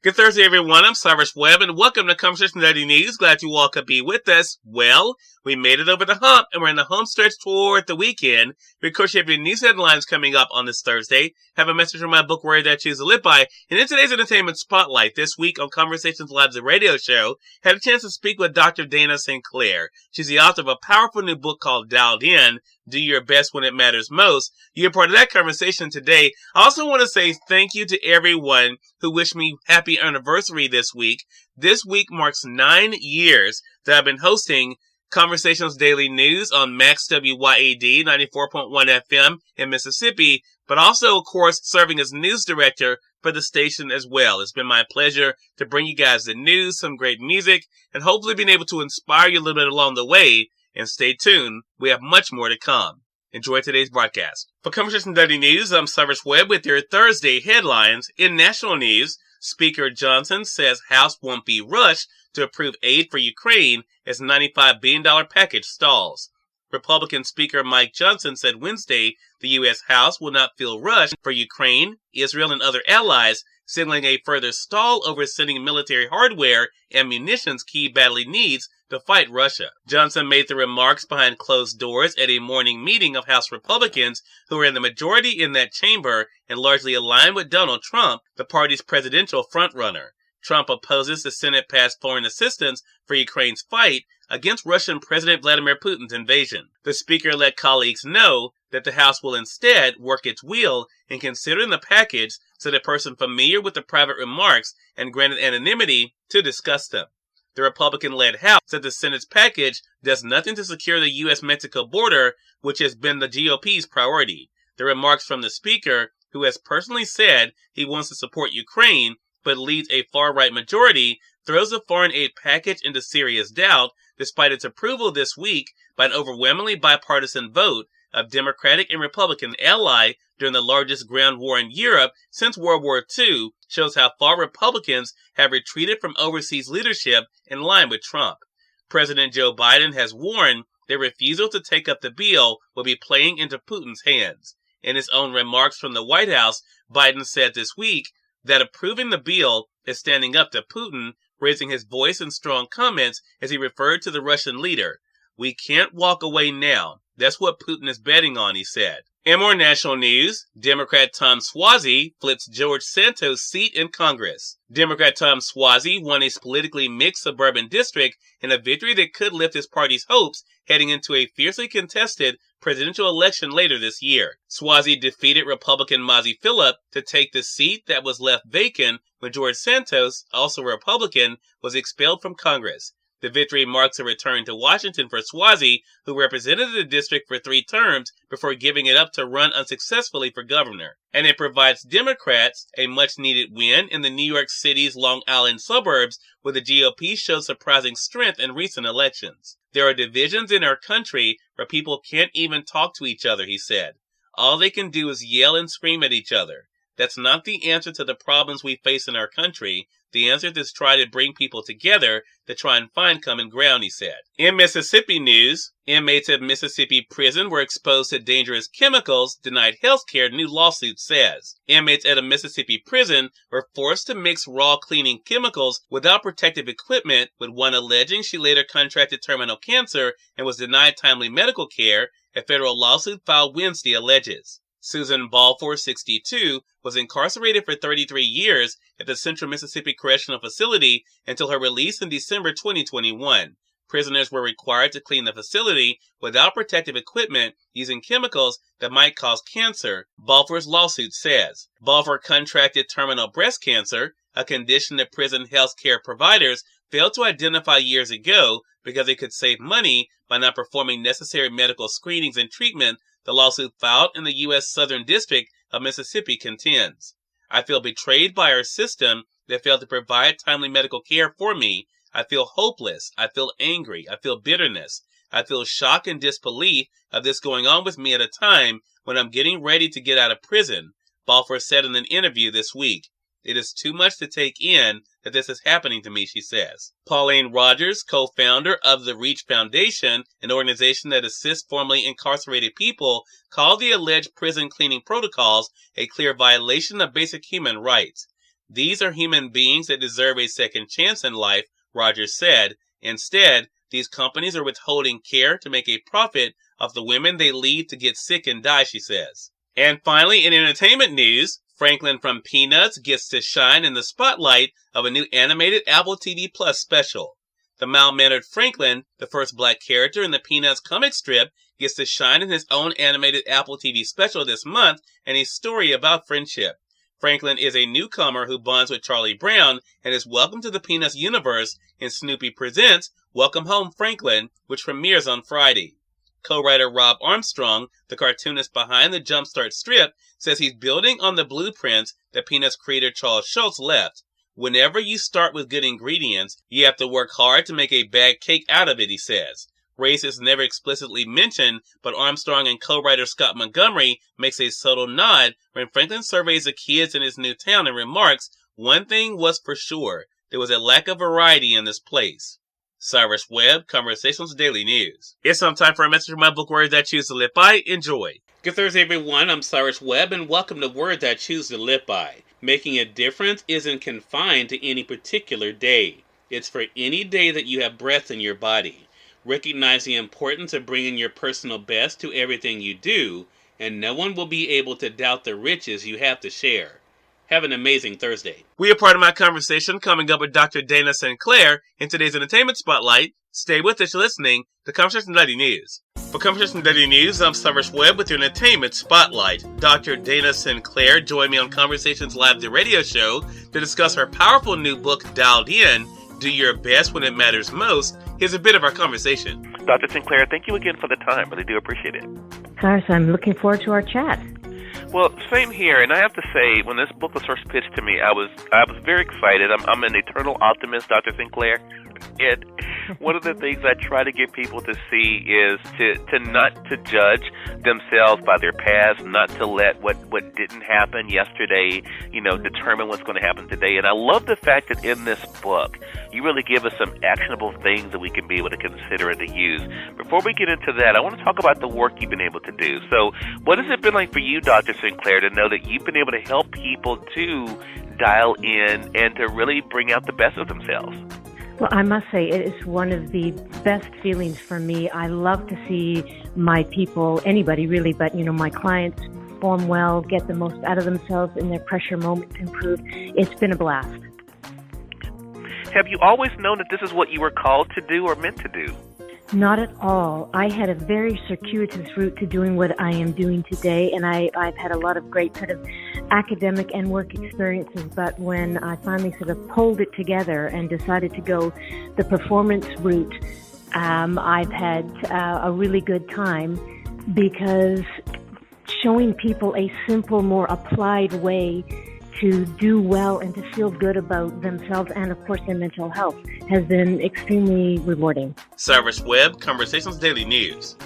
Good Thursday, everyone. I'm Cyrus Webb, and welcome to Conversation Daily News. Glad you all could be with us. Well, we made it over the hump, and we're in the home stretch toward the weekend. We, of course, have your news headlines coming up on this Thursday. Have a message from my book, Word That I Choose to Live By. And in today's Entertainment Spotlight, this week on Conversations Live's radio show, had a chance to speak with Dr. Dana Sinclair. She's the author of a powerful new book called Dialed In, Do Your Best When It Matters Most. You're part of that conversation today. I also want to say thank you to everyone who wished me happy anniversary this week. This week marks 9 years that I've been hosting Conversations Daily News on Max WYAD 94.1 FM in Mississippi, but also, of course, serving as news director for the station as well. It's been my pleasure to bring you guys the news, some great music, and hopefully being able to inspire you a little bit along the way. And stay tuned. We have much more to come. Enjoy today's broadcast. For Conversation Daily News, I'm Cyrus Webb with your Thursday headlines. In national news, Speaker Johnson says House won't be rushed to approve aid for Ukraine as $95 billion package stalls. Republican Speaker Mike Johnson said Wednesday the U.S. House will not feel rushed for Ukraine, Israel, and other allies, signaling a further stall over sending military hardware and munitions key badly needs to fight Russia. Johnson made the remarks behind closed doors at a morning meeting of House Republicans who are in the majority in that chamber and largely aligned with Donald Trump, the party's presidential frontrunner. Trump opposes the Senate-passed foreign assistance for Ukraine's fight against Russian President Vladimir Putin's invasion. The speaker let colleagues know that the House will instead work its will in considering the package, said a person familiar with the private remarks and granted anonymity to discuss them. The Republican-led House said the Senate's package does nothing to secure the U.S.-Mexico border, which has been the GOP's priority. The remarks from the speaker, who has personally said he wants to support Ukraine, but leads a far-right majority, throws the foreign aid package into serious doubt, despite its approval this week by an overwhelmingly bipartisan vote of Democratic and Republican ally during the largest ground war in Europe since World War II, shows how far Republicans have retreated from overseas leadership in line with Trump. President Joe Biden has warned their refusal to take up the bill will be playing into Putin's hands. In his own remarks from the White House, Biden said this week that approving the bill is standing up to Putin, raising his voice in strong comments as he referred to the Russian leader. "We can't walk away now. That's what Putin is betting on," he said. In more national news, Democrat Tom Suozzi flips George Santos' seat in Congress. Democrat Tom Suozzi won a politically mixed suburban district in a victory that could lift his party's hopes heading into a fiercely contested presidential election later this year. Suozzi defeated Republican Mazi Phillip to take the seat that was left vacant when George Santos, also a Republican, was expelled from Congress. The victory marks a return to Washington for Suozzi, who represented the district for 3 terms before giving it up to run unsuccessfully for governor. And it provides Democrats a much-needed win in the New York City's Long Island suburbs, where the GOP showed surprising strength in recent elections. "There are divisions in our country where people can't even talk to each other," he said. "All they can do is yell and scream at each other. That's not the answer to the problems we face in our country. The answer is to try to bring people together to try and find common ground," he said. In Mississippi news, inmates at Mississippi prison were exposed to dangerous chemicals, denied health care, new lawsuit says. Inmates at a Mississippi prison were forced to mix raw cleaning chemicals without protective equipment, with one alleging she later contracted terminal cancer and was denied timely medical care, a federal lawsuit filed Wednesday alleges. Susan Balfour, 62, was incarcerated for 33 years at the Central Mississippi Correctional Facility until her release in December 2021. Prisoners were required to clean the facility without protective equipment using chemicals that might cause cancer, Balfour's lawsuit says. Balfour contracted terminal breast cancer, a condition that prison health care providers failed to identify years ago because they could save money by not performing necessary medical screenings and treatment, the lawsuit filed in the U.S. Southern District of Mississippi contends. "I feel betrayed by our system that failed to provide timely medical care for me. I feel hopeless. I feel angry. I feel bitterness. I feel shock and disbelief of this going on with me at a time when I'm getting ready to get out of prison," Balfour said in an interview this week. "It is too much to take in that this is happening to me," she says. Pauline Rogers, co-founder of the Reach Foundation, an organization that assists formerly incarcerated people, called the alleged prison cleaning protocols a clear violation of basic human rights. These are human beings that deserve a second chance in life, Rogers said. Instead, these companies are withholding care to make a profit off the women they leave to get sick and die, she says. And finally, in entertainment news, Franklin from Peanuts gets to shine in the spotlight of a new animated Apple TV Plus special. The mild-mannered Franklin, the first black character in the Peanuts comic strip, gets to shine in his own animated Apple TV special this month and a story about friendship. Franklin is a newcomer who bonds with Charlie Brown and is welcomed to the Peanuts universe in Snoopy Presents Welcome Home Franklin, which premieres on Friday. Co-writer Rob Armstrong, the cartoonist behind the Jumpstart strip, says he's building on the blueprints that Peanuts creator Charles Schulz left. Whenever you start with good ingredients, you have to work hard to make a bad cake out of it, he says. Race is never explicitly mentioned, but Armstrong and co-writer Scott Montgomery makes a subtle nod when Franklin surveys the kids in his new town and remarks, "One thing was for sure, there was a lack of variety in this place." Cyrus Webb, Conversations Daily News. It's time for a message from my book, Words I Choose to Live By. Enjoy. Good Thursday, everyone. I'm Cyrus Webb, and welcome to Words I Choose to Live By. Making a difference isn't confined to any particular day. It's for any day that you have breath in your body. Recognize the importance of bringing your personal best to everything you do, and no one will be able to doubt the riches you have to share. Have an amazing Thursday. We are part of my conversation coming up with Dr. Dana Sinclair in today's Entertainment Spotlight. Stay with us, you're listening to Conversation Daily News. For Conversation Daily News, I'm Cyrus Webb with your Entertainment Spotlight. Dr. Dana Sinclair joined me on Conversations Live, the radio show, to discuss her powerful new book, Dialed In, Do Your Best When It Matters Most. Here's a bit of our conversation. Dr. Sinclair, thank you again for the time. Really do appreciate it. Cyrus, I'm looking forward to our chat. Well, same here, and I have to say, when this book was first pitched to me, I was very excited. I'm an eternal optimist, Dr. Sinclair. And one of the things I try to get people to see is to not to judge themselves by their past, not to let what didn't happen yesterday, determine what's going to happen today. And I love the fact that in this book, you really give us some actionable things that we can be able to consider and to use. Before we get into that, I want to talk about the work you've been able to do. So what has it been like for you, Dr. Sinclair, to know that you've been able to help people to dial in and to really bring out the best of themselves? Well, I must say it is one of the best feelings for me. I love to see my people, anybody really, but my clients perform well, get the most out of themselves, and their pressure moments improve. It's been a blast. Have you always known that this is what you were called to do or meant to do? Not at all. I had a very circuitous route to doing what I am doing today, and I've had a lot of great sort of academic and work experiences, but when I finally sort of pulled it together and decided to go the performance route, I've had a really good time, because showing people a simple, more applied way to do well and to feel good about themselves and, of course, their mental health has been extremely rewarding. Cyrus Webb, Conversations Daily News.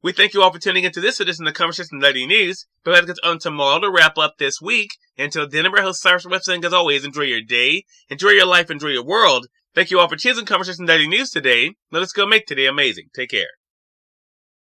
We thank you all for tuning into this edition of Conversations Daily News. But let's get on tomorrow to wrap up this week. Until then, I'm your host, Cyrus Webb, saying, as always, enjoy your day, enjoy your life, enjoy your world. Thank you all for choosing Conversations Daily News today. Let us go make today amazing. Take care.